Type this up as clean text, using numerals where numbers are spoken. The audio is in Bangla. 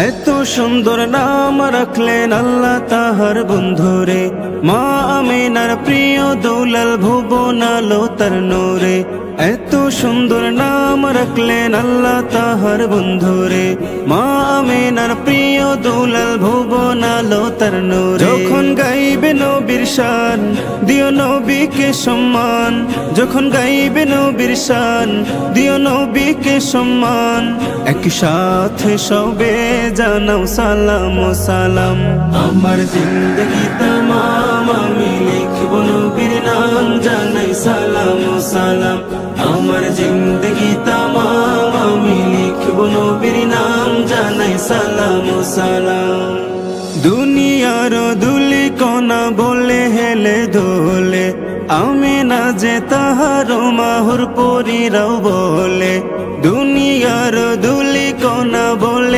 এত সুন্দর নাম রাখলেন আল্লাহ তাহার বন্ধুরে, মা আমিনার প্রিয় দুলাল ভুবন আলো তার নূরে। এত সুন্দর নাম রাখলেন আল্লাহ তাহার বন্ধুরে, মা আমিনার প্রিয় দুলাল ভুবন আলো তার নূরে। যখন গাইবে নবীর শান দিও নবীকে সম্মান, যখন গাইবে নবীর শান দিও নবীকে সম্মান। একসাথে সবে জানাও সালাম ও সালাম। আমার জিন্দগি তামাম আমি লিখব নবীর নাম, জানাই সালাম ও সালাম। আমার জিন্দগি তামাম আমি লিখব নবীর নাম, জানাই সালাম ও সালাম। দুনিয়ার দুলি কোনা বলে হেলে দোলে, আমিনা যে তাহার মাহুর পরিরাও বলে। দুনিয়ার দুলি কোনা বলে